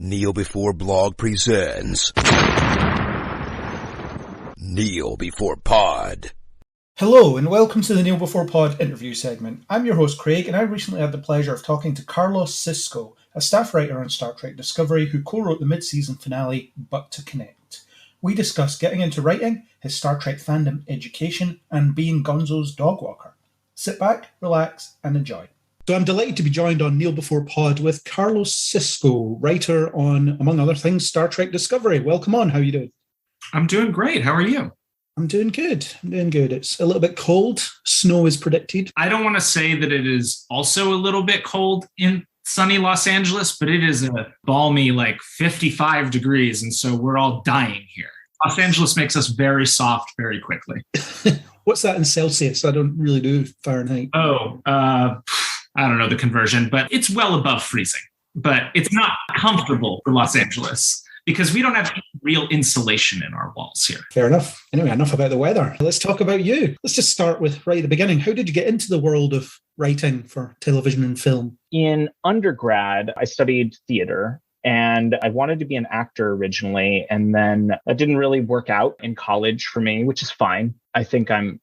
Kneel Before Blog presents Kneel Before Pod. Hello and welcome to the Kneel Before Pod interview segment. I'm your host Craig, and I recently had the pleasure of talking to Carlos Cisco, a staff writer on Star Trek Discovery who co-wrote the mid-season finale, But to Connect. We discuss getting into writing, his Star Trek fandom education, and being Gonzo's dog walker. Sit back, relax, and enjoy. So I'm delighted to be joined on Kneel Before Pod with Carlos Cisco, writer on, among other things, Star Trek Discovery. Welcome on. How are you doing? I'm doing great. How are you? I'm doing good. It's a little bit cold. Snow is predicted. I don't want to say that it is also a little bit cold in sunny Los Angeles, but it is a balmy 55 degrees. And so we're all dying here. Los Angeles makes us very soft very quickly. What's that in Celsius? I don't really do Fahrenheit. I don't know the conversion, but it's well above freezing. But it's not comfortable for Los Angeles because we don't have real insulation in our walls here. Fair enough. Anyway, enough about the weather. Let's talk about you. Let's just start with right at the beginning. How did you get into the world of writing for television and film? In undergrad, I studied theater. And I wanted to be an actor originally, and then that didn't really work out in college for me, which is fine. I think I'm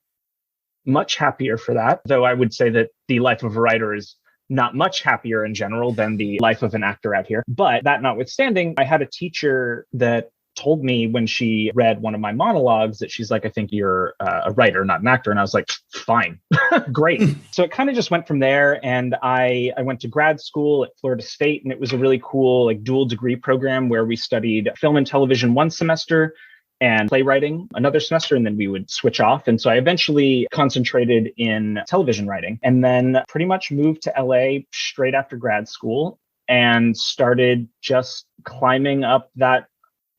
much happier for that, though I would say that the life of a writer is not much happier in general than the life of an actor out here. But that notwithstanding, I had a teacher that told me when she read one of my monologues that she's like, I think you're a writer, not an actor. And I was like, fine, great. So it kind of just went from there. And I went to grad school at Florida State, and it was a really cool dual degree program where we studied film and television one semester and playwriting another semester, and then we would switch off. And so I eventually concentrated in television writing and then pretty much moved to LA straight after grad school and started just climbing up that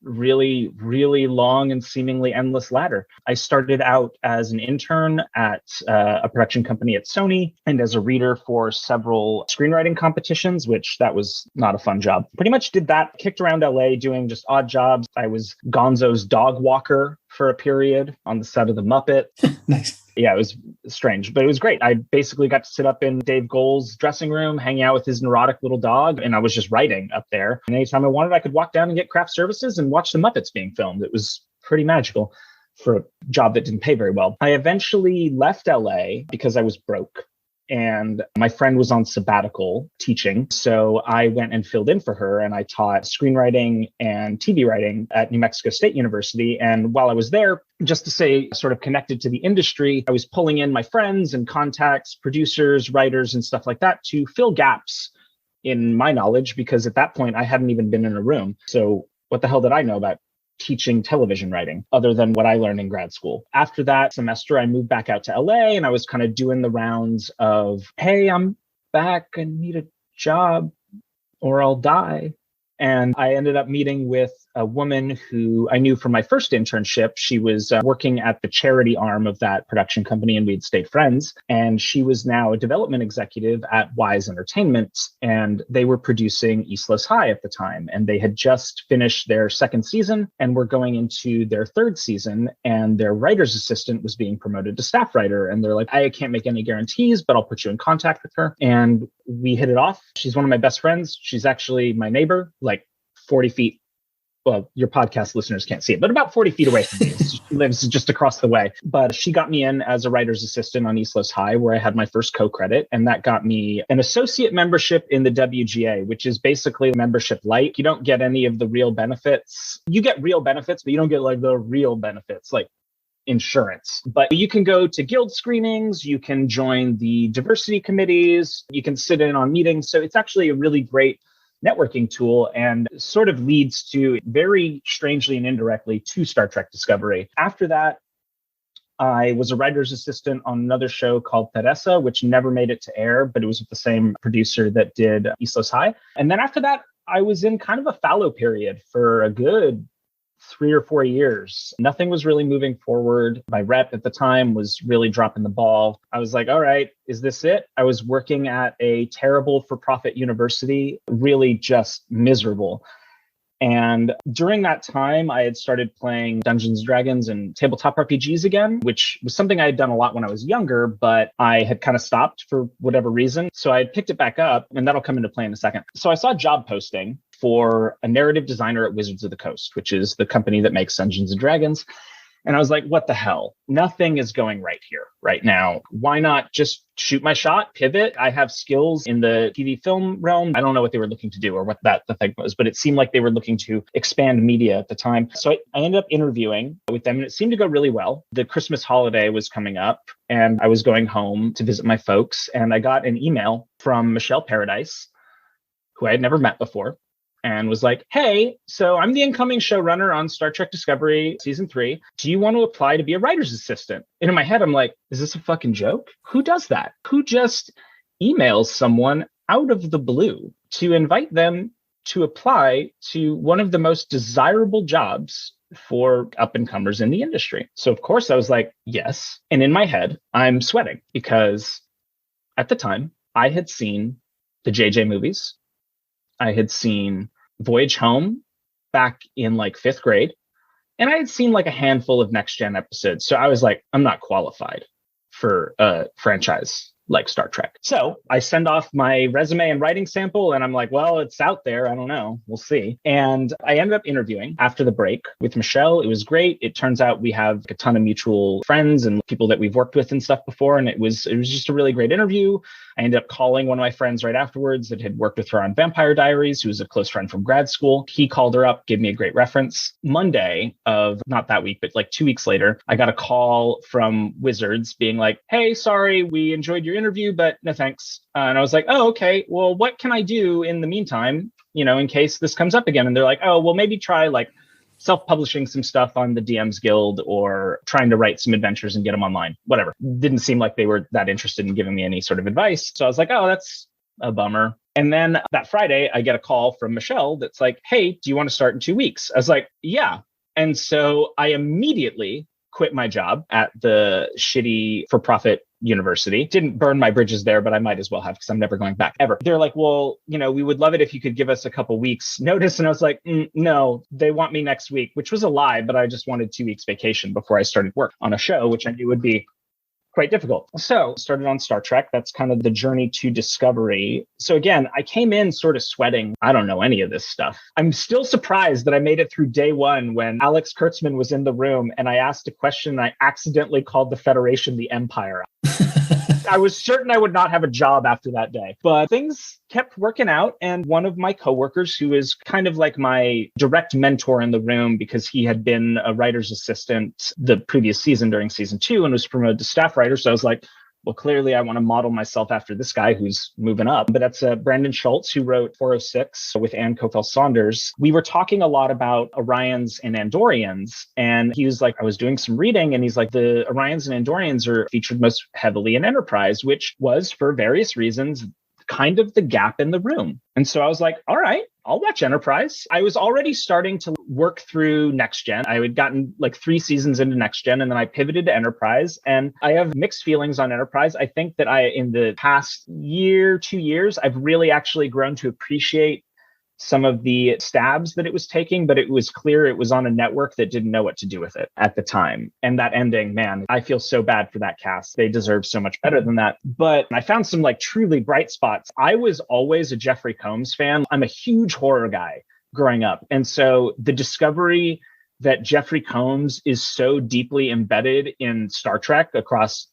really, really long and seemingly endless ladder. I started out as an intern at a production company at Sony and as a reader for several screenwriting competitions, which that was not a fun job. Pretty much did that, kicked around LA doing just odd jobs. I was Gonzo's dog walker for a period on the set of The Muppet. Nice. Yeah, it was strange, but it was great. I basically got to sit up in Dave Goelz's dressing room, hang out with his neurotic little dog, and I was just writing up there. And anytime I wanted, I could walk down and get craft services and watch the Muppets being filmed. It was pretty magical for a job that didn't pay very well. I eventually left LA because I was broke. And my friend was on sabbatical teaching. So I went and filled in for her, and I taught screenwriting and TV writing at New Mexico State University. And while I was there, just to say sort of connected to the industry, I was pulling in my friends and contacts, producers, writers, and stuff like that to fill gaps in my knowledge, because at that point I hadn't even been in a room. So what the hell did I know about teaching television writing other than what I learned in grad school? After that semester, I moved back out to LA, and I was kind of doing the rounds of, hey, I'm back, I need a job or I'll die. And I ended up meeting with a woman who I knew from my first internship. She was working at the charity arm of that production company, and we'd stayed friends. And she was now a development executive at Wise Entertainment, and they were producing Islas High at the time. And they had just finished their second season and were going into their third season. And their writer's assistant was being promoted to staff writer. And they're like, I can't make any guarantees, but I'll put you in contact with her. And we hit it off. She's one of my best friends. She's actually my neighbor, 40 feet. Well, your podcast listeners can't see it, but about 40 feet away from me. She lives just across the way. But she got me in as a writer's assistant on Islas High, where I had my first co-credit. And that got me an associate membership in the WGA, which is basically membership light. You don't get any of the real benefits. You get real benefits, but you don't get the real benefits, like insurance. But you can go to guild screenings, you can join the diversity committees, you can sit in on meetings. So it's actually a really great networking tool, and sort of leads to, very strangely and indirectly, to Star Trek Discovery. After that, I was a writer's assistant on another show called Teresa, which never made it to air, but it was with the same producer that did Islas High. And then after that, I was in kind of a fallow period for a good 3 or 4 years. Nothing was really moving forward. My rep at the time was really dropping the ball. I was like, all right, is this it? I was working at a terrible for-profit university, really just miserable. And during that time, I had started playing Dungeons and Dragons and tabletop RPGs again, which was something I had done a lot when I was younger, but I had kind of stopped for whatever reason. So I picked it back up, and that'll come into play in a second. So I saw a job posting for a narrative designer at Wizards of the Coast, which is the company that makes Dungeons and Dragons. And I was like, what the hell? Nothing is going right here right now. Why not just shoot my shot, pivot? I have skills in the TV film realm. I don't know what they were looking to do or what the thing was, but it seemed like they were looking to expand media at the time. So I ended up interviewing with them, and it seemed to go really well. The Christmas holiday was coming up, and I was going home to visit my folks, and I got an email from Michelle Paradise, who I had never met before, and was like, hey, so I'm the incoming showrunner on Star Trek Discovery Season 3. Do you want to apply to be a writer's assistant? And in my head, I'm like, is this a fucking joke? Who does that? Who just emails someone out of the blue to invite them to apply to one of the most desirable jobs for up-and-comers in the industry? So of course I was like, yes. And in my head, I'm sweating because at the time I had seen the JJ movies. I had seen Voyage Home back in like 5th grade, and I had seen like a handful of Next Gen episodes. So I was like, I'm not qualified for a franchise like Star Trek. So I send off my resume and writing sample, and I'm like, well, it's out there. I don't know. We'll see. And I ended up interviewing after the break with Michelle. It was great. It turns out we have a ton of mutual friends and people that we've worked with and stuff before. And it was just a really great interview. I ended up calling one of my friends right afterwards that had worked with her on Vampire Diaries, who was a close friend from grad school. He called her up, gave me a great reference. Monday of, not that week, but like 2 weeks later, I got a call from Wizards being like, hey, sorry, we enjoyed your interview, but no thanks. And I was like, oh, okay, well, what can I do in the meantime, in case this comes up again? And they're like, oh, well, maybe try like self-publishing some stuff on the DMs Guild or trying to write some adventures and get them online, whatever. Didn't seem like they were that interested in giving me any sort of advice. So I was like, oh, that's a bummer. And then that Friday, I get a call from Michelle that's like, hey, do you want to start in 2 weeks? I was like, yeah. And so I immediately quit my job at the shitty for-profit university. Didn't burn my bridges there, but I might as well have because I'm never going back ever. They're like, well, we would love it if you could give us a couple weeks notice. And I was like, no, they want me next week, which was a lie, but I just wanted 2 weeks vacation before I started work on a show, which I knew would be quite difficult. So started on Star Trek. That's kind of the journey to Discovery. So again, I came in sort of sweating. I don't know any of this stuff. I'm still surprised that I made it through day one when Alex Kurtzman was in the room and I asked a question and I accidentally called the Federation the Empire. I was certain I would not have a job after that day, but things kept working out. And one of my coworkers, who is kind of like my direct mentor in the room because he had been a writer's assistant the previous season during season 2 and was promoted to staff writer. So I was like, well, clearly I want to model myself after this guy who's moving up. But that's Brandon Schultz, who wrote 406 with Ann Kofel-Saunders. We were talking a lot about Orions and Andorians. And he was like, I was doing some reading and he's like, the Orions and Andorians are featured most heavily in Enterprise, which was for various reasons kind of the gap in the room. And so I was like, all right, I'll watch Enterprise. I was already starting to work through Next Gen. I had gotten like 3 seasons into Next Gen, and then I pivoted to Enterprise. And I have mixed feelings on Enterprise. I think that in the past year, 2 years, I've really actually grown to appreciate some of the stabs that it was taking, but it was clear it was on a network that didn't know what to do with it at the time. And that ending, man, I feel so bad for that cast. They deserve so much better than that. But I found some like truly bright spots. I was always a Jeffrey Combs fan. I'm a huge horror guy growing up. And so the discovery that Jeffrey Combs is so deeply embedded in Star Trek across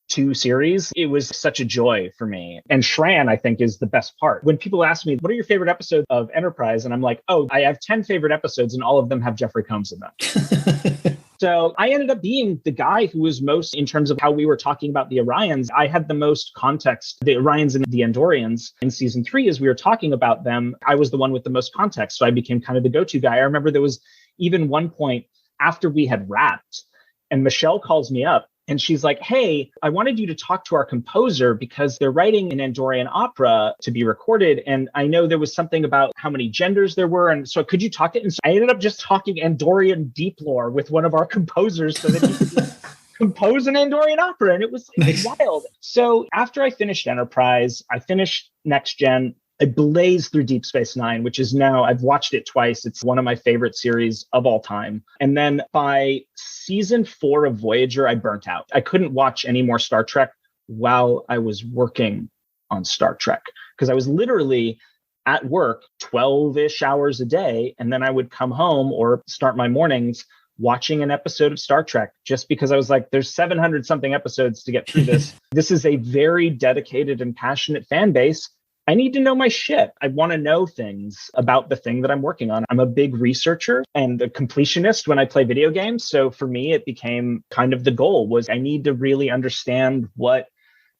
2 series, it was such a joy for me. And Shran, I think, is the best part. When people ask me, what are your favorite episodes of Enterprise? And I'm like, oh, I have 10 favorite episodes and all of them have Jeffrey Combs in them. So I ended up being the guy who was most, in terms of how we were talking about the Orions, I had the most context, the Orions and the Andorians in season 3, as we were talking about them, I was the one with the most context. So I became kind of the go-to guy. I remember there was even one point after we had wrapped and Michelle calls me up and she's like, hey, I wanted you to talk to our composer because they're writing an Andorian opera to be recorded. And I know there was something about how many genders there were. And so could you talk to it? And so I ended up just talking Andorian deep lore with one of our composers so that he could compose an Andorian opera. And it was like wild. So after I finished Enterprise, I finished Next Gen. I blazed through Deep Space Nine, which is now, I've watched it twice. It's one of my favorite series of all time. And then by season 4 of Voyager, I burnt out. I couldn't watch any more Star Trek while I was working on Star Trek, because I was literally at work 12-ish hours a day. And then I would come home or start my mornings watching an episode of Star Trek, just because I was like, there's 700 something episodes to get through this. This is a very dedicated and passionate fan base. I need to know my shit. I want to know things about the thing that I'm working on. I'm a big researcher and a completionist when I play video games. So for me, it became kind of the goal was I need to really understand what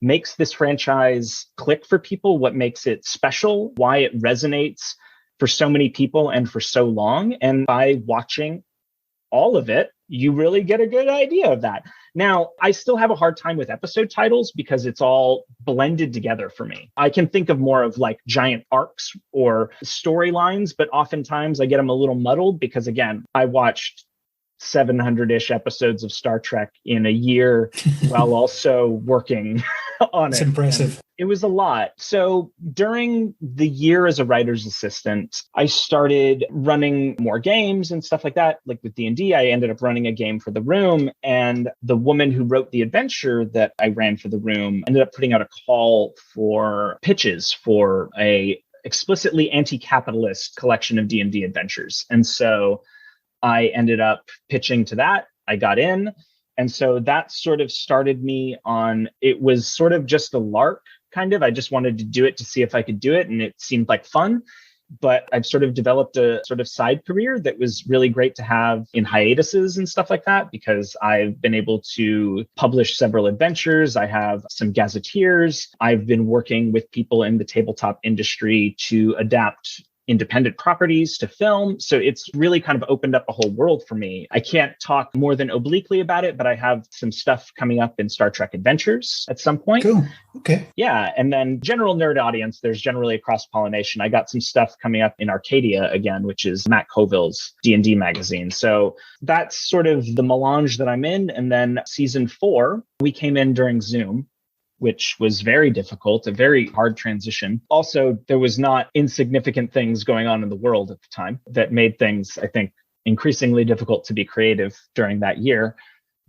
makes this franchise click for people, what makes it special, why it resonates for so many people and for so long. And by watching all of it, you really get a good idea of that. Now, I still have a hard time with episode titles because it's all blended together for me. I can think of more of like giant arcs or storylines, but oftentimes I get them a little muddled because, again, I watched 700-ish episodes of Star Trek in a year while also working on it. It's impressive. And it was a lot. So during the year as a writer's assistant, I started running more games and stuff like that. Like with D&D, I ended up running a game for the room. And the woman who wrote the adventure that I ran for the room ended up putting out a call for pitches for a explicitly anti-capitalist collection of D&D adventures. And so I ended up pitching to that. I got in. And so that sort of started me on, it was sort of just a lark, kind of. I just wanted to do it to see if I could do it. And it seemed like fun. But I've sort of developed a sort of side career that was really great to have in hiatuses and stuff like that, because I've been able to publish several adventures. I have some gazetteers. I've been working with people in the tabletop industry to adapt independent properties to film. So it's really kind of opened up a whole world for me. I can't talk more than obliquely about it, but I have some stuff coming up in Star Trek Adventures at some point. Cool. Okay. Yeah. And then general nerd audience, there's generally a cross-pollination. I got some stuff coming up in Arcadia again, which is Matt Colville's D&D magazine. So that's sort of the melange that I'm in. And then season 4, we came in during Zoom, which was very difficult, a very hard transition. Also, there was not insignificant things going on in the world at the time that made things, I think, increasingly difficult to be creative during that year.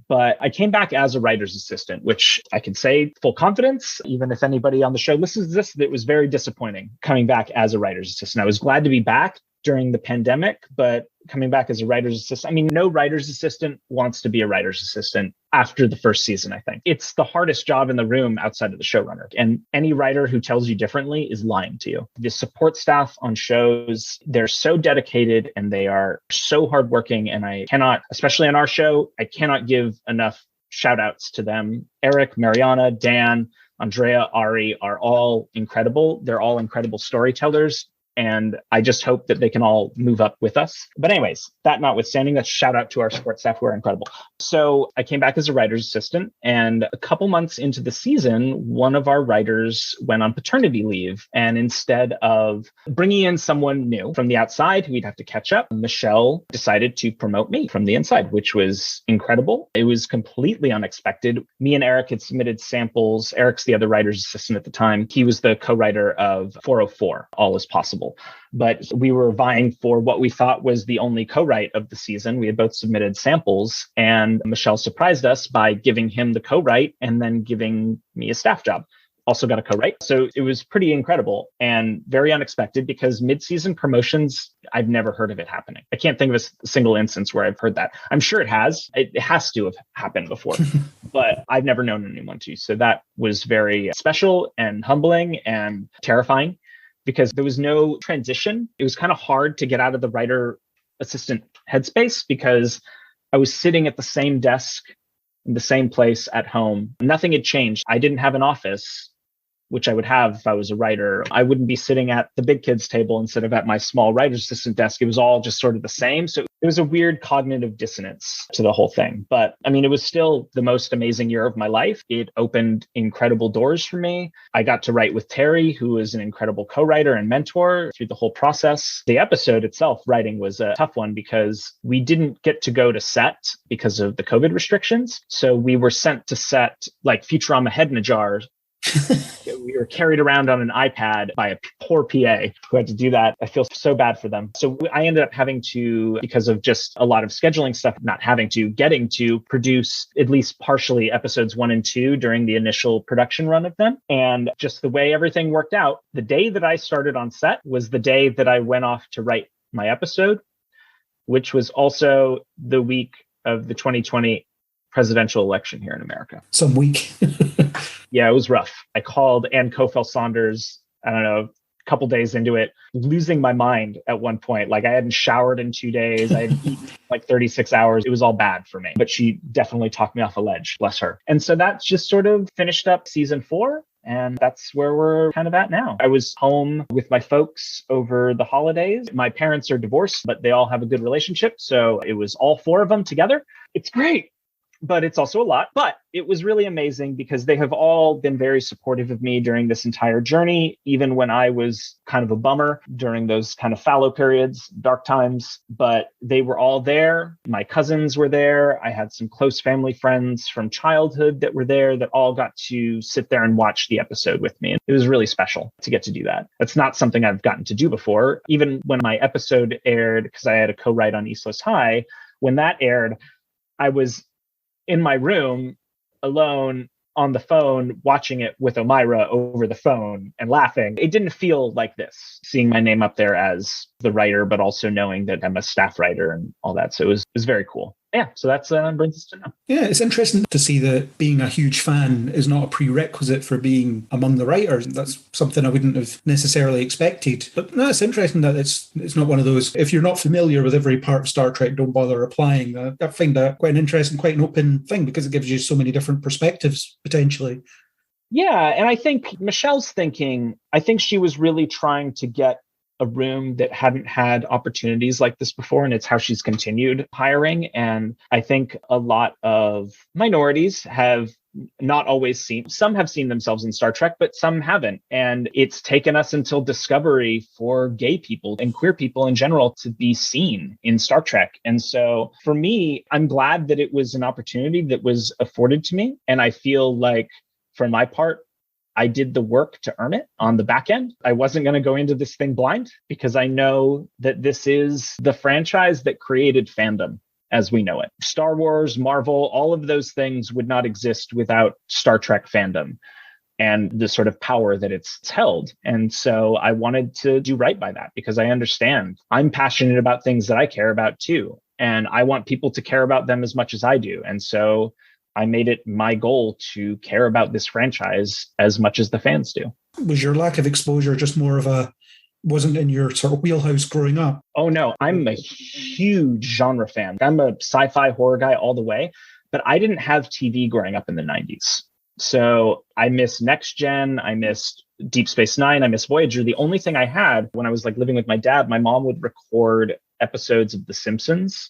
But I came back as a writer's assistant, which I can say full confidence, even if anybody on the show listens to this, it was very disappointing coming back as a writer's assistant. I was glad to be back during the pandemic, but coming back as a writer's assistant, I mean, no writer's assistant wants to be a writer's assistant after the first season, I think. It's the hardest job in the room outside of the showrunner. And any writer who tells you differently is lying to you. The support staff on shows, they're so dedicated and they are so hardworking. And I cannot, especially on our show, I cannot give enough shout outs to them. Eric, Mariana, Dan, Andrea, Ari are all incredible. They're all incredible storytellers. And I just hope that they can all move up with us. But anyways, that notwithstanding, let's shout out to our support staff who are incredible. So I came back as a writer's assistant, and a couple months into the season, one of our writers went on paternity leave. And instead of bringing in someone new from the outside who we'd have to catch up, Michelle decided to promote me from the inside, which was incredible. It was completely unexpected. Me and Eric had submitted samples. Eric's the other writer's assistant at the time. He was the co-writer of 404, All Is Possible. But we were vying for what we thought was the only co-write of the season. We had both submitted samples, and Michelle surprised us by giving him the co-write and then giving me a staff job. Also got a co-write. So it was pretty incredible and very unexpected, because mid-season promotions, I've never heard of it happening. I can't think of a single instance where I've heard that. I'm sure it has. It has to have happened before, but I've never known anyone to. So that was very special and humbling and terrifying, because there was no transition. It was kind of hard to get out of the writer assistant headspace, because I was sitting at the same desk in the same place at home. Nothing had changed. I didn't have an office, which I would have if I was a writer. I wouldn't be sitting at the big kids table instead of at my small writer's assistant desk. It was all just sort of the same. So it was a weird cognitive dissonance to the whole thing. But I mean, it was still the most amazing year of my life. It opened incredible doors for me. I got to write with Terry, who is an incredible co-writer and mentor through the whole process. The episode itself, writing, was a tough one because we didn't get to go to set because of the COVID restrictions. So we were sent to set like Futurama Head in a Jar We were carried around on an iPad by a poor PA who had to do that. I feel so bad for them. So I ended up having to, because of just a lot of scheduling stuff, getting to produce at least partially episodes 1 and 2 during the initial production run of them. And just the way everything worked out, the day that I started on set was the day that I went off to write my episode, which was also the week of the 2020 presidential election here in America. Some week. Yeah, it was rough. I called Ann Kofel-Saunders, I don't know, a couple days into it, losing my mind at one point. Like I hadn't showered in 2 days. I had eaten like 36 hours. It was all bad for me, but she definitely talked me off a ledge, bless her. And so that just sort of finished up season 4. And that's where we're kind of at now. I was home with my folks over the holidays. My parents are divorced, but they all have a good relationship. So it was all 4 of them together. It's great, but it's also a lot. But it was really amazing because they have all been very supportive of me during this entire journey, even when I was kind of a bummer during those kind of fallow periods, dark times. But they were all there. My cousins were there. I had some close family friends from childhood that were there that all got to sit there and watch the episode with me. And it was really special to get to do that. That's not something I've gotten to do before. Even when my episode aired, because I had a co-write on East High, when that aired, I was in my room alone on the phone, watching it with Omira over the phone and laughing. It didn't feel like this, seeing my name up there as the writer, but also knowing that I'm a staff writer and all that. So it was very cool. Yeah, so that's brings us to now. Yeah, it's interesting to see that being a huge fan is not a prerequisite for being among the writers. That's something I wouldn't have necessarily expected. But no, it's interesting that it's not one of those, if you're not familiar with every part of Star Trek, don't bother applying. I find that quite an interesting, quite an open thing because it gives you so many different perspectives, potentially. Yeah, and I think Michelle's thinking, I think she was really trying to get a room that hadn't had opportunities like this before, and it's how she's continued hiring. And I think a lot of minorities have not always seen, some have seen themselves in Star Trek, but some haven't. And it's taken us until Discovery for gay people and queer people in general to be seen in Star Trek. And so for me, I'm glad that it was an opportunity that was afforded to me. And I feel like for my part, I did the work to earn it on the back end. I wasn't going to go into this thing blind because I know that this is the franchise that created fandom as we know it. Star Wars, Marvel, all of those things would not exist without Star Trek fandom and the sort of power that it's held. And so I wanted to do right by that because I understand I'm passionate about things that I care about too. And I want people to care about them as much as I do. And so I made it my goal to care about this franchise as much as the fans do. Was your lack of exposure just more of wasn't in your sort of wheelhouse growing up? Oh no, I'm a huge genre fan. I'm a sci-fi horror guy all the way, but I didn't have TV growing up in the 90s. So I miss Next Gen, I missed Deep Space Nine, I miss Voyager. The only thing I had when I was like living with my dad, my mom would record episodes of The Simpsons.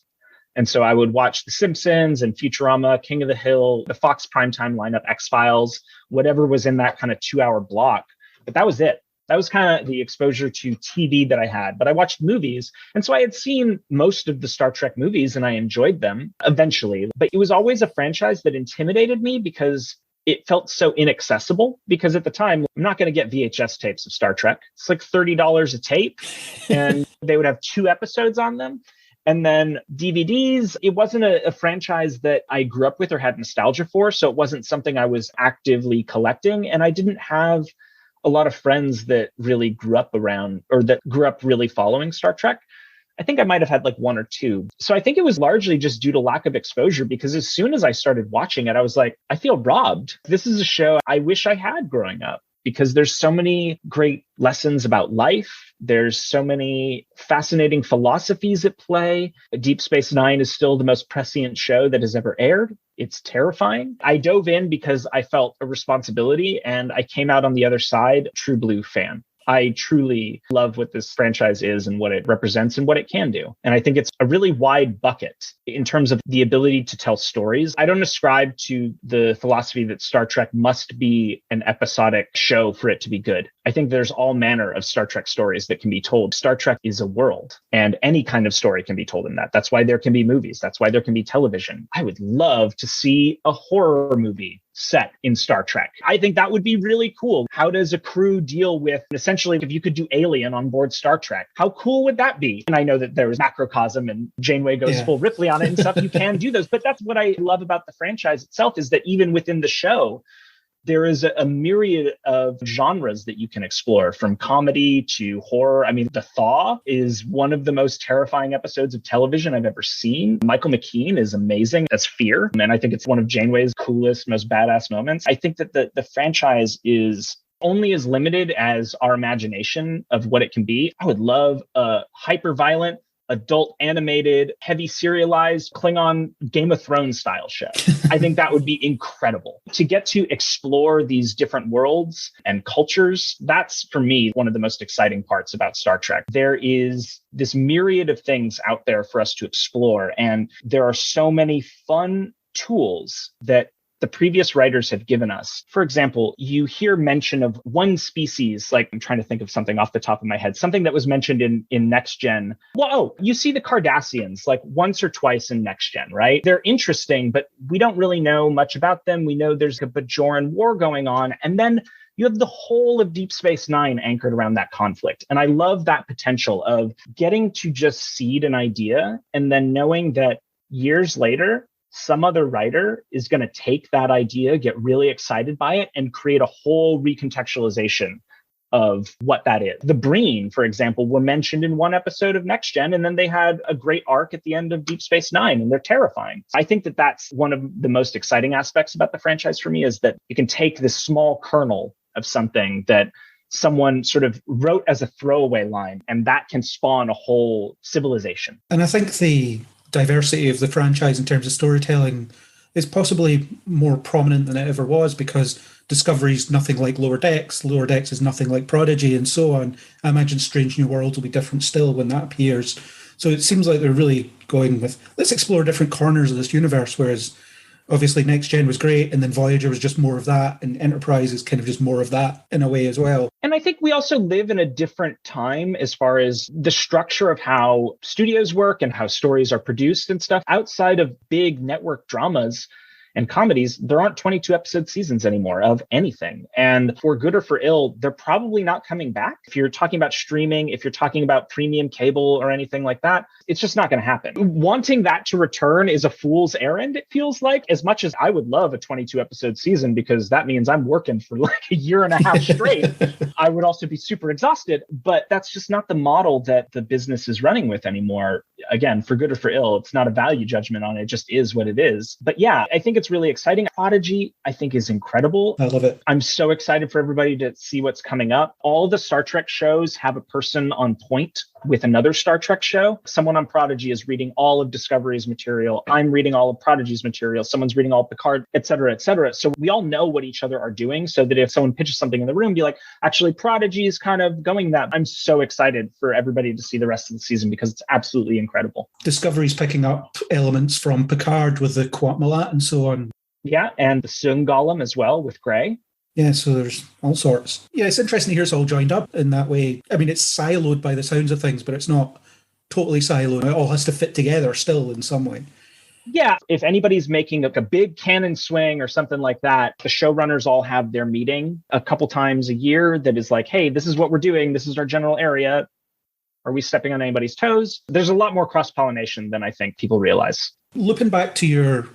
And so I would watch The Simpsons and Futurama, King of the Hill, the Fox primetime lineup, X-Files, whatever was in that kind of 2-hour block. But that was it. That was kind of the exposure to TV that I had. But I watched movies. And so I had seen most of the Star Trek movies and I enjoyed them eventually. But it was always a franchise that intimidated me because it felt so inaccessible. Because at the time, I'm not going to get VHS tapes of Star Trek. It's like $30 a tape. And they would have 2 episodes on them. And then DVDs, it wasn't a franchise that I grew up with or had nostalgia for. So it wasn't something I was actively collecting. And I didn't have a lot of friends that really grew up around or that grew up really following Star Trek. I think I might have had like 1 or 2. So I think it was largely just due to lack of exposure because as soon as I started watching it, I was like, I feel robbed. This is a show I wish I had growing up. Because there's so many great lessons about life. There's so many fascinating philosophies at play. Deep Space Nine is still the most prescient show that has ever aired. It's terrifying. I dove in because I felt a responsibility and I came out on the other side, true blue fan. I truly love what this franchise is and what it represents and what it can do. And I think it's a really wide bucket in terms of the ability to tell stories. I don't ascribe to the philosophy that Star Trek must be an episodic show for it to be good. I think there's all manner of Star Trek stories that can be told. Star Trek is a world, and any kind of story can be told in that. That's why there can be movies. That's why there can be television. I would love to see a horror movie set in Star Trek. I think that would be really cool. How does a crew deal with, essentially, if you could do Alien on board Star Trek, how cool would that be? And I know that there was Macrocosm and Janeway goes full Ripley on it and stuff. You can do those. But that's what I love about the franchise itself, is that even within the show, there is a myriad of genres that you can explore, from comedy to horror. I mean, The Thaw is one of the most terrifying episodes of television I've ever seen. Michael McKean is amazing as Fear. And I think it's one of Janeway's coolest, most badass moments. I think that the franchise is only as limited as our imagination of what it can be. I would love a hyper-violent, adult animated, heavy serialized Klingon Game of Thrones style show. I think that would be incredible. To get to explore these different worlds and cultures, that's for me one of the most exciting parts about Star Trek. There is this myriad of things out there for us to explore, and there are so many fun tools that the previous writers have given us. For example, you hear mention of one species, like I'm trying to think of something off the top of my head, something that was mentioned in Next Gen. Whoa, you see the Cardassians like once or twice in Next Gen, right? They're interesting, but we don't really know much about them. We know there's a Bajoran war going on. And then you have the whole of Deep Space Nine anchored around that conflict. And I love that potential of getting to just seed an idea and then knowing that years later, some other writer is going to take that idea, get really excited by it, and create a whole recontextualization of what that is. The Breen, for example, were mentioned in one episode of Next Gen, and then they had a great arc at the end of Deep Space Nine, and they're terrifying. I think that that's one of the most exciting aspects about the franchise for me, is that you can take this small kernel of something that someone sort of wrote as a throwaway line, and that can spawn a whole civilization. And I think the diversity of the franchise in terms of storytelling is possibly more prominent than it ever was, because Discovery's nothing like Lower Decks is nothing like Prodigy, and so on. I imagine Strange New Worlds will be different still when that appears. So it seems like they're really going with, let's explore different corners of this universe, whereas obviously Next Gen was great, and then Voyager was just more of that, and Enterprise is kind of just more of that in a way as well. And I think we also live in a different time as far as the structure of how studios work and how stories are produced and stuff. Outside of big network dramas and comedies, there aren't 22 episode seasons anymore of anything. And for good or for ill, they're probably not coming back. If you're talking about streaming, if you're talking about premium cable or anything like that, it's just not going to happen. Wanting that to return is a fool's errand, it feels like, as much as I would love a 22 episode season, because that means I'm working for like a year and a half straight. I would also be super exhausted, but that's just not the model that the business is running with anymore. Again, for good or for ill, it's not a value judgment on it. It just is what it is. But yeah, I think it's really exciting. Prodigy, I think, is incredible. I love it. I'm so excited for everybody to see what's coming up. All the Star Trek shows have a person on point with another Star Trek show. Someone on Prodigy is reading all of Discovery's material. I'm reading all of Prodigy's material. Someone's reading all of Picard, et cetera, et cetera. So we all know what each other are doing, so that if someone pitches something in the room, be like, actually, Prodigy is kind of going that. I'm so excited for everybody to see the rest of the season, because it's absolutely incredible. Discovery's picking up elements from Picard with the Quatmalat and so on. Yeah, and the Sun Golem as well with Gray. Yeah, so there's all sorts. Yeah, it's interesting to hear it's all joined up in that way. I mean, it's siloed by the sounds of things, but it's not totally siloed. It all has to fit together still in some way. Yeah, if anybody's making like a big canon swing or something like that, the showrunners all have their meeting a couple times a year that is like, hey, this is what we're doing. This is our general area. Are we stepping on anybody's toes? There's a lot more cross-pollination than I think people realize. Looping back to your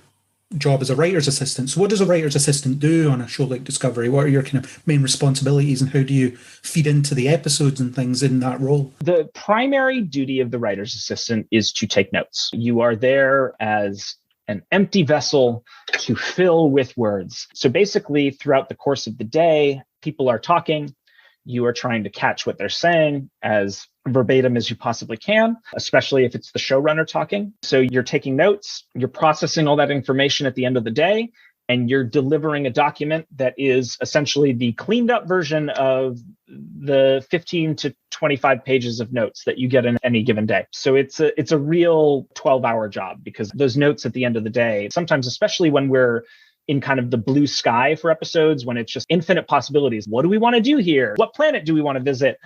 job as a writer's assistant. So what does a writer's assistant do on a show like Discovery? What are your kind of main responsibilities, and how do you feed into the episodes and things in that role? The primary duty of the writer's assistant is to take notes. You are there as an empty vessel to fill with words. So basically, throughout the course of the day, people are talking. You are trying to catch what they're saying as verbatim as you possibly can, especially if it's the showrunner talking. So you're taking notes, you're processing all that information at the end of the day, and you're delivering a document that is essentially the cleaned up version of the 15 to 25 pages of notes that you get in any given day. So it's a real 12-hour job, because those notes at the end of the day, sometimes, especially when we're in kind of the blue sky for episodes when it's just infinite possibilities. What do we want to do here? What planet do we want to visit?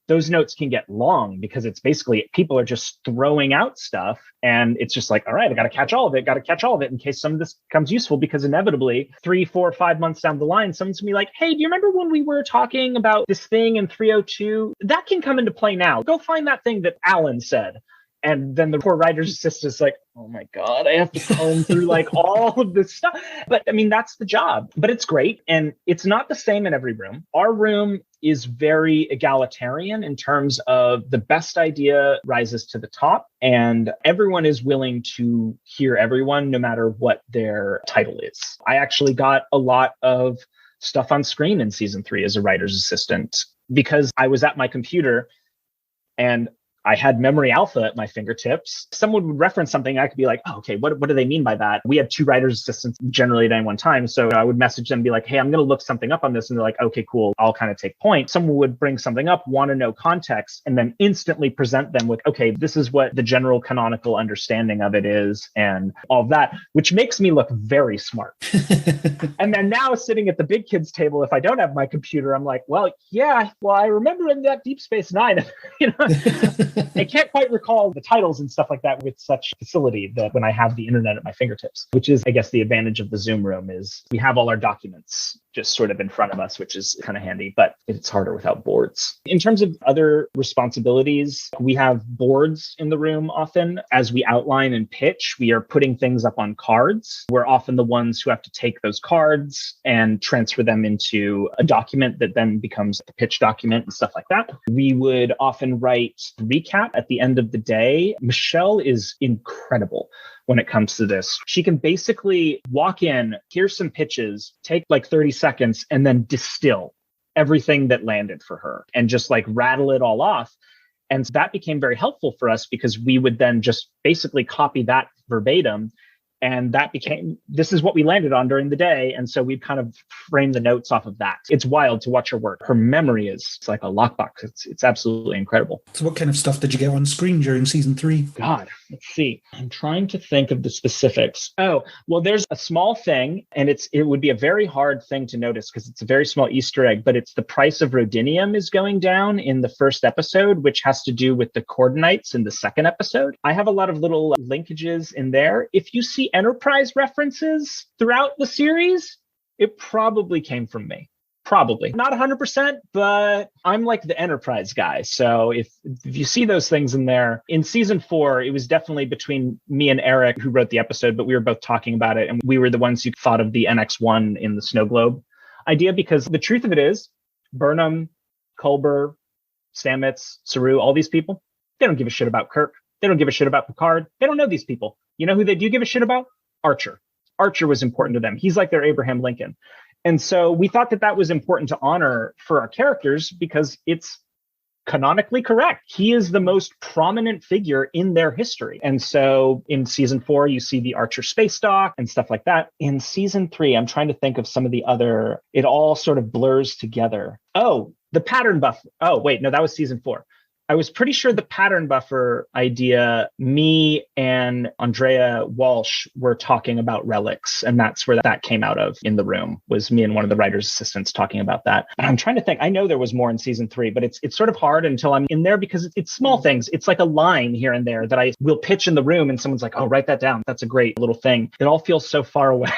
Those notes can get long because it's basically people are just throwing out stuff. And it's just like, all right, I got to catch all of it in case some of this becomes useful, because inevitably 3, 4, 5 months down the line, someone's gonna be like, hey, do you remember when we were talking about this thing in 302? That can come into play now. Go find that thing that Alan said. And then the poor writer's assistant is like, oh my God, I have to comb through like all of this stuff. But I mean, that's the job. But it's great. And it's not the same in every room. Our room is very egalitarian in terms of the best idea rises to the top. And everyone is willing to hear everyone, no matter what their title is. I actually got a lot of stuff on screen in season 3 as a writer's assistant because I was at my computer and I had Memory Alpha at my fingertips. Someone would reference something. I could be like, oh, okay, what do they mean by that? We had 2 writer's assistants generally at any one time. So I would message them and be like, hey, I'm going to look something up on this. And they're like, okay, cool. I'll kind of take point. Someone would bring something up, want to know context, and then instantly present them with, okay, this is what the general canonical understanding of it is and all of that, which makes me look very smart. And then now sitting at the big kids table, if I don't have my computer, I'm like, well, I remember in that Deep Space Nine, I can't quite recall the titles and stuff like that with such facility that when I have the internet at my fingertips, which is, I guess, the advantage of the Zoom room is we have all our documents just sort of in front of us, which is kind of handy, but it's harder without boards. In terms of other responsibilities, we have boards in the room often. As we outline and pitch, we are putting things up on cards. We're often the ones who have to take those cards and transfer them into a document that then becomes the pitch document and stuff like that. We would often write recap at the end of the day. Michelle is incredible when it comes to this. She can basically walk in, here's some pitches, take like 30 seconds, and then distill everything that landed for her and just like rattle it all off. And that became very helpful for us because we would then just basically copy that verbatim. And that became, this is what we landed on during the day. And so we'd kind of frame the notes off of that. It's wild to watch her work. Her memory is like a lockbox. It's absolutely incredible. So what kind of stuff did you get on screen during season 3? God, let's see. I'm trying to think of the specifics. Oh, well, there's a small thing, and it would be a very hard thing to notice because it's a very small Easter egg, but it's the price of rhodinium is going down in the first episode, which has to do with the Coordinates in the second episode. I have a lot of little linkages in there. If you see Enterprise references throughout the series, it probably came from me. Probably. Not 100%, but I'm like the Enterprise guy. So if you see those things in there, in season 4, it was definitely between me and Eric who wrote the episode, but we were both talking about it. And we were the ones who thought of the NX-1 in the snow globe idea, because the truth of it is, Burnham, Culber, Stamets, Saru, all these people, they don't give a shit about Kirk. They don't give a shit about Picard. They don't know these people. You know who they do give a shit about? Archer. Archer was important to them. He's like their Abraham Lincoln. And so we thought that was important to honor for our characters because it's canonically correct. He is the most prominent figure in their history. And so in season 4, you see the Archer space dock and stuff like that. In season 3, I'm trying to think of some of the other, it all sort of blurs together. Oh, the pattern buff. Oh, wait, no, that was season 4. I was pretty sure the pattern buffer idea, me and Andrea Walsh were talking about relics. And that's where that came out of in the room, was me and one of the writer's assistants talking about that. And I'm trying to think, I know there was more in season 3, but it's sort of hard until I'm in there because it's small things. It's like a line here and there that I will pitch in the room and someone's like, oh, write that down. That's a great little thing. It all feels so far away.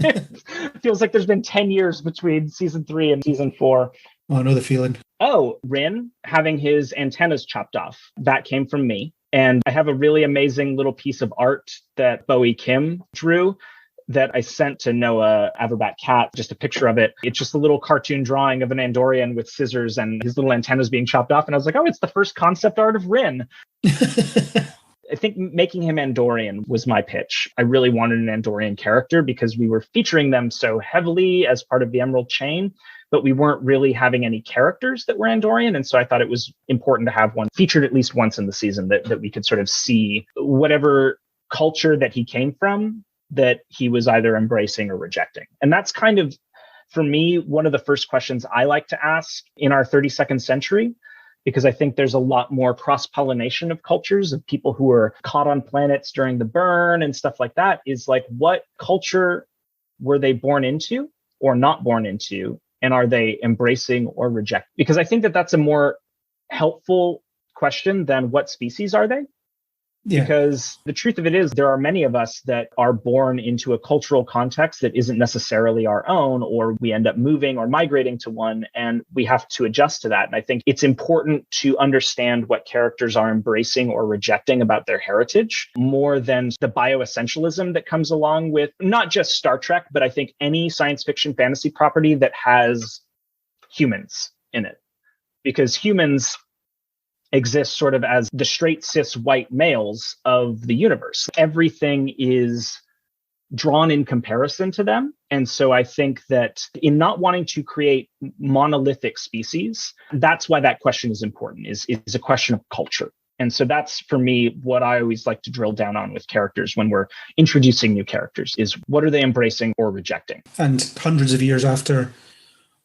It feels like there's been 10 years between season 3 and season 4. Oh, I know the feeling. Oh, Rin having his antennas chopped off. That came from me. And I have a really amazing little piece of art that Bowie Kim drew that I sent to Noah Averbat-Cat, just a picture of it. It's just a little cartoon drawing of an Andorian with scissors and his little antennas being chopped off. And I was like, oh, it's the first concept art of Rin. I think making him Andorian was my pitch. I really wanted an Andorian character because we were featuring them so heavily as part of the Emerald Chain, but we weren't really having any characters that were Andorian. And so I thought it was important to have one featured at least once in the season that we could sort of see whatever culture that he came from, that he was either embracing or rejecting. And that's kind of, for me, one of the first questions I like to ask in our 32nd century, because I think there's a lot more cross-pollination of cultures, of people who are caught on planets during the burn and stuff like that, is like, what culture were they born into or not born into? And are they embracing or rejecting? Because I think that that's a more helpful question than what species are they? Yeah. Because the truth of it is, there are many of us that are born into a cultural context that isn't necessarily our own, or we end up moving or migrating to one, and we have to adjust to that. And I think it's important to understand what characters are embracing or rejecting about their heritage, more than the bioessentialism that comes along with not just Star Trek, but I think any science fiction fantasy property that has humans in it. Because humans exist sort of as the straight cis white males of the universe. Everything is drawn in comparison to them. And so I think that in not wanting to create monolithic species, that's why that question is important, is a question of culture. And so that's, for me, what I always like to drill down on with characters when we're introducing new characters, is what are they embracing or rejecting? And hundreds of years after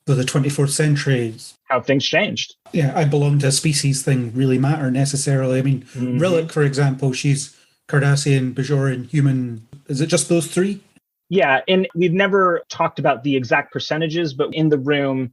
the 24th century, how things changed. Yeah, I belong to a species thing really matter necessarily. I mean, Rillick, for example, she's Cardassian, Bajoran, human. Is it just those three? Yeah, and we've never talked about the exact percentages, but in the room,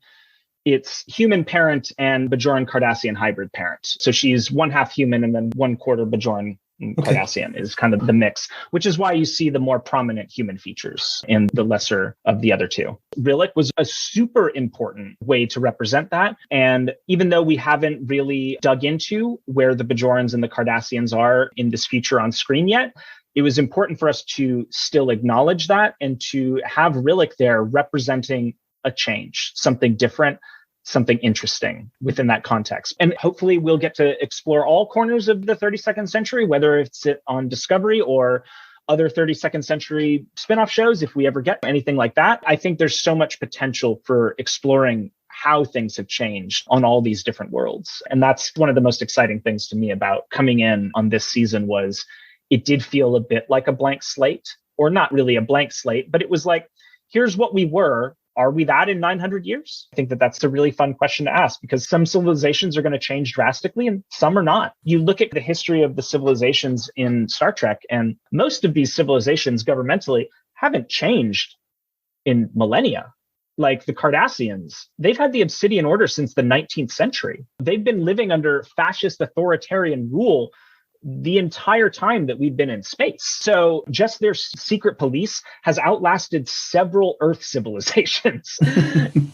it's human parent and Bajoran Cardassian hybrid parent. So she's one half human and then 1/4 Bajoran Cardassian is kind of the mix, which is why you see the more prominent human features in the lesser of the other two. Rillick was a super important way to represent that. And even though we haven't really dug into where the Bajorans and the Cardassians are in this future on screen yet, it was important for us to still acknowledge that and to have Rillick there representing a change, something different, something interesting within that context. And hopefully we'll get to explore all corners of the 32nd century, whether it's on Discovery or other 32nd century spin-off shows, if we ever get anything like that. I think there's so much potential for exploring how things have changed on all these different worlds. And that's one of the most exciting things to me about coming in on this season, was it did feel a bit like a blank slate, or not really a blank slate, but it was like, here's what we were. Are we that in 900 years? I think that that's a really fun question to ask, because some civilizations are going to change drastically and some are not. You look at the history of the civilizations in Star Trek, and most of these civilizations governmentally haven't changed in millennia. Like the Cardassians, they've had the Obsidian Order since the 19th century. They've been living under fascist authoritarian rule the entire time that we've been in space. So just their secret police has outlasted several Earth civilizations.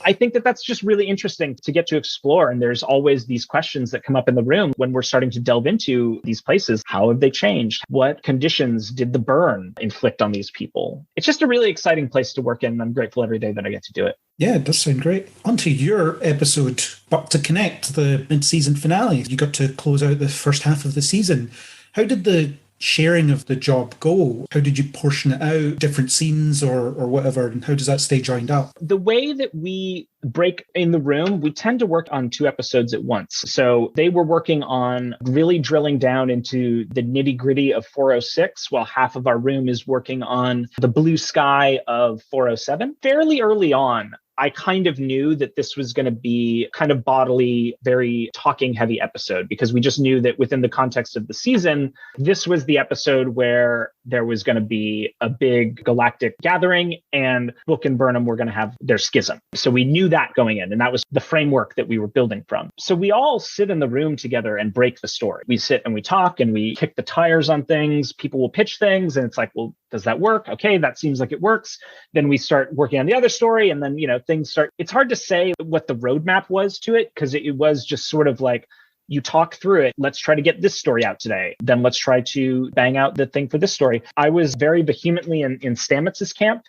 I think that that's just really interesting to get to explore. And there's always these questions that come up in the room when we're starting to delve into these places. How have they changed? What conditions did the burn inflict on these people? It's just a really exciting place to work in. And I'm grateful every day that I get to do it. Yeah, it does sound great. On to your episode, but to connect the mid-season finale, you got to close out the first half of the season. How did the sharing of the job go? How did you portion it out, different scenes or whatever, and how does that stay joined up? The way that we break in the room, we tend to work on 2 episodes at once. So they were working on really drilling down into the nitty-gritty of 406, while half of our room is working on the blue sky of 407. Fairly early on, I kind of knew that this was going to be kind of bodily, very talking heavy episode, because we just knew that within the context of the season, this was the episode where there was going to be a big galactic gathering and Book and Burnham were going to have their schism. So we knew that going in, and that was the framework that we were building from. So we all sit in the room together and break the story. We sit and we talk and we kick the tires on things. People will pitch things and it's like, well, does that work? Okay, that seems like it works. Then we start working on the other story, and then, things start. It's hard to say what the roadmap was to it, because it was just sort of like, you talk through it. Let's try to get this story out today. Then let's try to bang out the thing for this story. I was very vehemently in Stamitz's camp.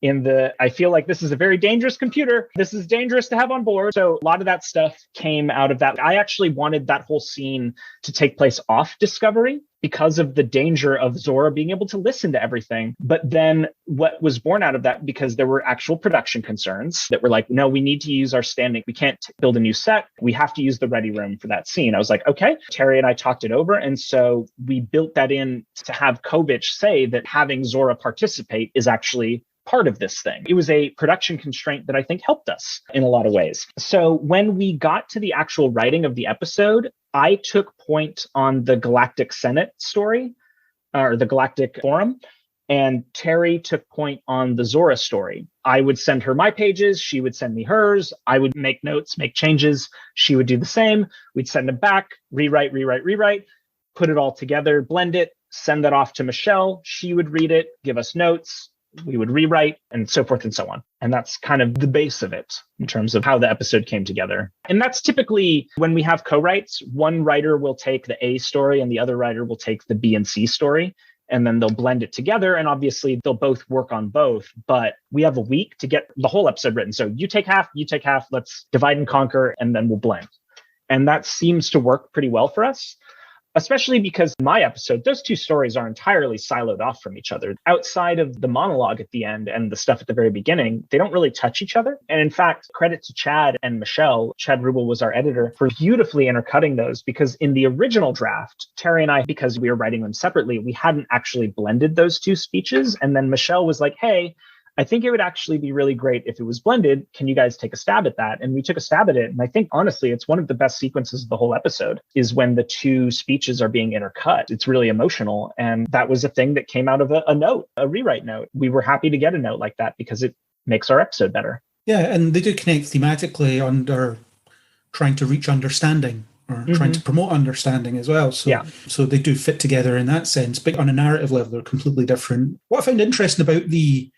I feel like this is a very dangerous computer. This is dangerous to have on board. So a lot of that stuff came out of that. I actually wanted that whole scene to take place off Discovery because of the danger of Zora being able to listen to everything. But then what was born out of that, because there were actual production concerns that were like, no, we need to use our standing. We can't build a new set. We have to use the ready room for that scene. I was like, okay. Terry and I talked it over. And so we built that in to have Kovich say that having Zora participate is actually part of this thing. It was a production constraint that I think helped us in a lot of ways. So when we got to the actual writing of the episode, I took point on the Galactic Senate story, or the Galactic Forum, And Terry took point on the Zora story. I would send her my pages. She would send me hers. I would make notes, make changes. She would do the same. We'd send them back, rewrite, put it all together, blend it, send that off to Michelle. She would read it, give us notes. We would rewrite and so forth and so on. And that's kind of the base of it in terms of how the episode came together. And that's typically when we have co-writes, one writer will take the A story and the other writer will take the B and C story. And then they'll blend it together. And obviously they'll both work on both, but we have a week to get the whole episode written. So you take half, let's divide and conquer, and then we'll blend. And that seems to work pretty well for us, especially because my episode, those two stories are entirely siloed off from each other. Outside of the monologue at the end and the stuff at the very beginning, they don't really touch each other. And in fact, credit to Chad and Michelle. Chad Rubel was our editor for beautifully intercutting those, because in the original draft, Terry and I, because we were writing them separately, we hadn't actually blended those two speeches. And then Michelle was like, hey, I think it would actually be really great if it was blended. Can you guys take a stab at that? And we took a stab at it. And I think, honestly, it's one of the best sequences of the whole episode is when the two speeches are being intercut. It's really emotional. And that was a thing that came out of a note, a rewrite note. We were happy to get a note like that because it makes our episode better. Yeah, and they do connect thematically under trying to reach understanding or trying to promote understanding as well. So they do fit together in that sense. But on a narrative level, they're completely different. What I found interesting about the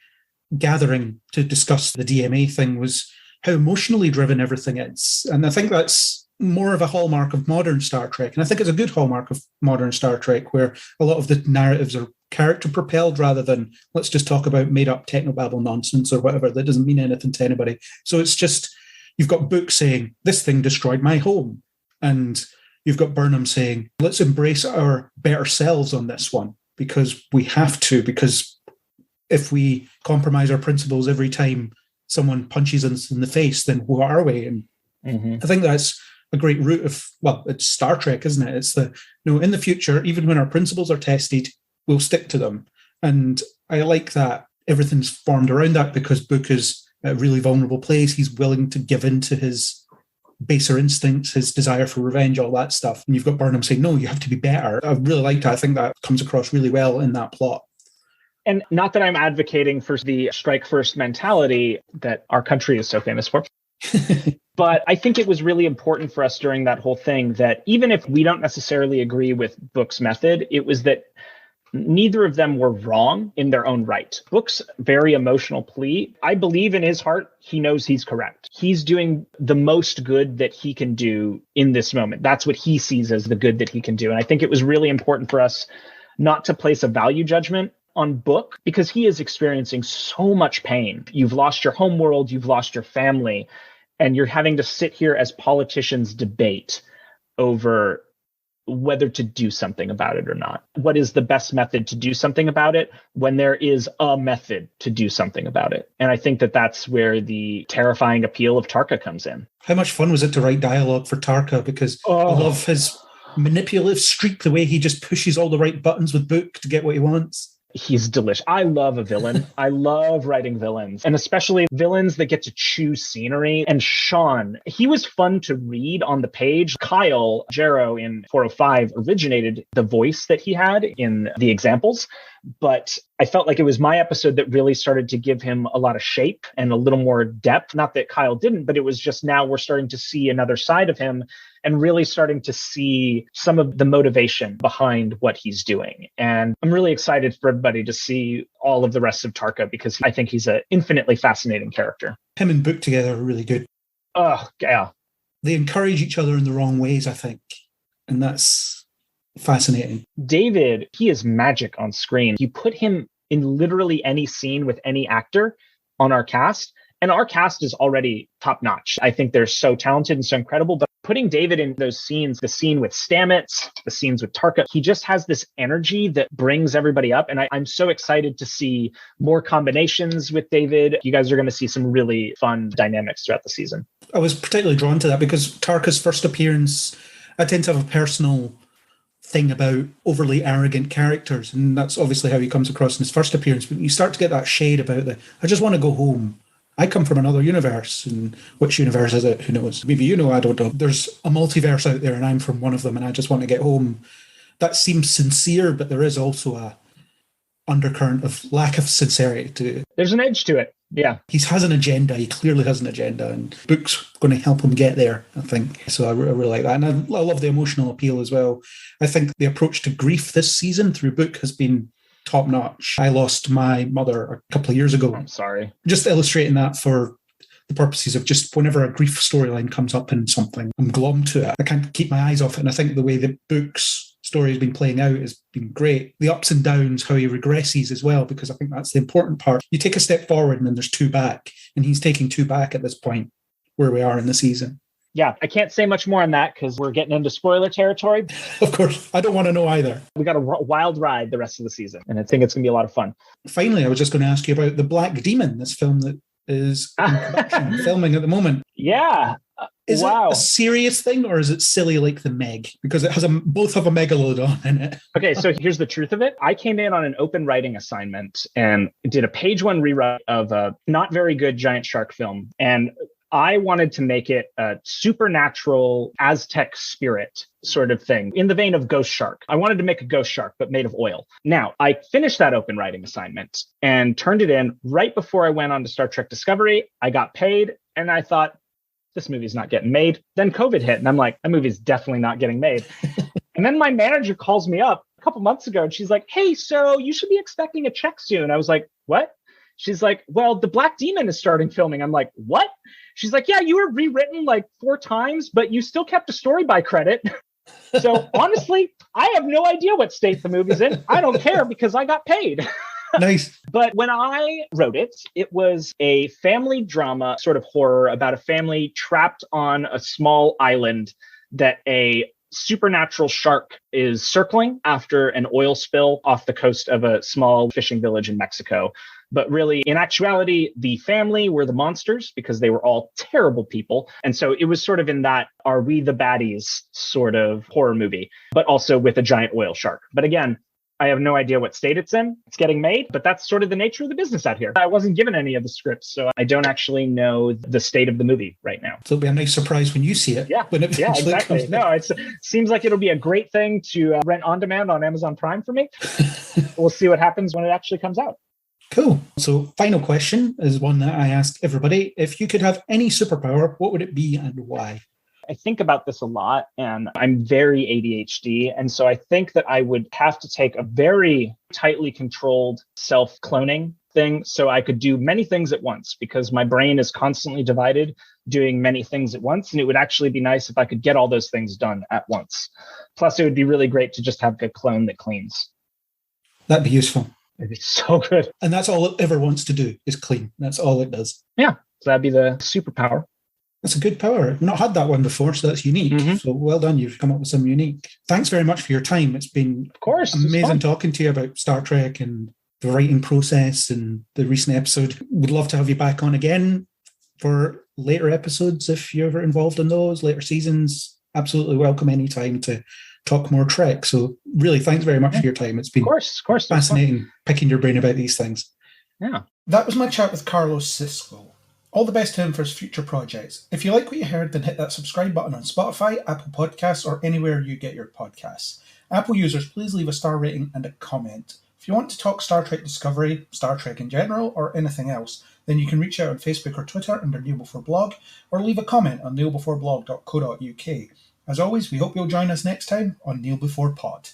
gathering to discuss the DMA thing was how emotionally driven everything is. And I think that's more of a hallmark of modern Star Trek. And I think it's a good hallmark of modern Star Trek, where a lot of the narratives are character propelled rather than let's just talk about made up technobabble nonsense or whatever that doesn't mean anything to anybody. So it's just, you've got Book saying, this thing destroyed my home. And you've got Burnham saying, let's embrace our better selves on this one because we have to, because if we compromise our principles every time someone punches us in the face, then who are we? And I think that's a great route of, well, it's Star Trek, isn't it? It's in the future, even when our principles are tested, we'll stick to them. And I like that everything's formed around that because Book is at a really vulnerable place. He's willing to give in to his baser instincts, his desire for revenge, all that stuff. And you've got Burnham saying, no, you have to be better. I really liked that. I think that comes across really well in that plot. And not that I'm advocating for the strike first mentality that our country is so famous for. But I think it was really important for us during that whole thing that even if we don't necessarily agree with Book's method, it was that neither of them were wrong in their own right. Book's very emotional plea, I believe in his heart, he knows he's correct. He's doing the most good that he can do in this moment. That's what he sees as the good that he can do. And I think it was really important for us not to place a value judgment on Book because he is experiencing so much pain. You've lost your home world, you've lost your family, and you're having to sit here as politicians debate over whether to do something about it or not. What is the best method to do something about it when there is a method to do something about it? And I think that that's where the terrifying appeal of Tarka comes in. How much fun was it to write dialogue for Tarka? Because I love his manipulative streak, the way he just pushes all the right buttons with Book to get what he wants. He's delicious. I love a villain. I love writing villains, and especially villains that get to choose scenery. And Sean, he was fun to read on the page. Kyle Jarrow in 405 originated the voice that he had in the examples, but I felt like it was my episode that really started to give him a lot of shape and a little more depth. Not that Kyle didn't, but it was just now we're starting to see another side of him and really starting to see some of the motivation behind what he's doing. And I'm really excited for everybody to see all of the rest of Tarka because I think he's an infinitely fascinating character. Him and Book together are really good. Oh, yeah. They encourage each other in the wrong ways, I think. And that's fascinating. David, he is magic on screen. You put him in literally any scene with any actor on our cast, and our cast is already top notch. I think they're so talented and so incredible, but putting David in those scenes, the scene with Stamets, the scenes with Tarka, he just has this energy that brings everybody up. And I'm so excited to see more combinations with David. You guys are going to see some really fun dynamics throughout the season. I was particularly drawn to that because Tarka's first appearance, I tend to have a personal thing about overly arrogant characters. And that's obviously how he comes across in his first appearance. But you start to get that shade about I just want to go home. I come from another universe, and which universe is it? Who knows? Maybe you know, I don't know. There's a multiverse out there, and I'm from one of them, and I just want to get home. That seems sincere, but there is also undercurrent of lack of sincerity to it. There's an edge to it. Yeah. He has an agenda. He clearly has an agenda, and book's going to help him get there, I think. So I really like that. And I love the emotional appeal as well. I think the approach to grief this season through book has been top notch. I lost my mother a couple of years ago. I'm sorry. Just illustrating that for the purposes of just whenever a grief storyline comes up in something, I'm glom to it. I can't keep my eyes off it. And I think the way the book's story has been playing out has been great. The ups and downs, how he regresses as well, because I think that's the important part. You take a step forward and then there's two back, and he's taking two back at this point where we are in the season. Yeah, I can't say much more on that because we're getting into spoiler territory. Of course, I don't want to know either. We got a wild ride the rest of the season, and I think it's going to be a lot of fun. Finally, I was just going to ask you about The Black Demon, this film that is in production, filming at the moment. Yeah. Is wow. it a serious thing, or is it silly like The Meg? Because it has both have a megalodon in it. Okay, so here's the truth of it. I came in on an open writing assignment and did a page one rewrite of a not very good giant shark film. And I wanted to make it a supernatural Aztec spirit sort of thing in the vein of Ghost Shark. I wanted to make a ghost shark, but made of oil. Now, I finished that open writing assignment and turned it in right before I went on to Star Trek Discovery. I got paid and I thought, this movie's not getting made. Then COVID hit and I'm like, that movie's definitely not getting made. And then my manager calls me up a couple months ago and she's like, hey, so you should be expecting a check soon. I was like, what? She's like, well, The Black Demon is starting filming. I'm like, what? She's like, yeah, you were rewritten like 4 times, but you still kept a story by credit. So honestly, I have no idea what state the movie's in. I don't care because I got paid. Nice. But when I wrote it, it was a family drama sort of horror about a family trapped on a small island that a supernatural shark is circling after an oil spill off the coast of a small fishing village in Mexico. But really, in actuality, the family were the monsters because they were all terrible people. And so it was sort of in that, are we the baddies sort of horror movie, but also with a giant oil shark. But again, I have no idea what state it's in. It's getting made, but that's sort of the nature of the business out here. I wasn't given any of the scripts, so I don't actually know the state of the movie right now. So it'll be a nice surprise when you see it. Yeah, when it exactly. Comes no, it seems like it'll be a great thing to rent on demand on Amazon Prime for me. We'll see what happens when it actually comes out. Cool. So final question is one that I ask everybody. If you could have any superpower, what would it be and why? I think about this a lot and I'm very ADHD. And so I think that I would have to take a very tightly controlled self-cloning thing so I could do many things at once because my brain is constantly divided doing many things at once. And it would actually be nice if I could get all those things done at once. Plus, it would be really great to just have a clone that cleans. That'd be useful. It'd be so good. And that's all it ever wants to do is clean. That's all it does. Yeah. So that'd be the superpower. That's a good power. I've not had that one before, so that's unique. Mm-hmm. So well done. You've come up with some unique. Thanks very much for your time. It's been amazing talking to you about Star Trek and the writing process and the recent episode. Would love to have you back on again for later episodes if you're ever involved in those, later seasons. Absolutely welcome anytime to talk more Trek. So really, thanks very much for your time. It's been of course, fascinating picking your brain about these things. Yeah. That was my chat with Carlos Cisco. All the best to him for his future projects. If you like what you heard, then hit that subscribe button on Spotify, Apple Podcasts, or anywhere you get your podcasts. Apple users, please leave a star rating and a comment. If you want to talk Star Trek Discovery, Star Trek in general, or anything else, then you can reach out on Facebook or Twitter under Kneel Before Blog, or leave a comment on kneelbeforeblog.co.uk. As always, we hope you'll join us next time on Kneel Before Pod.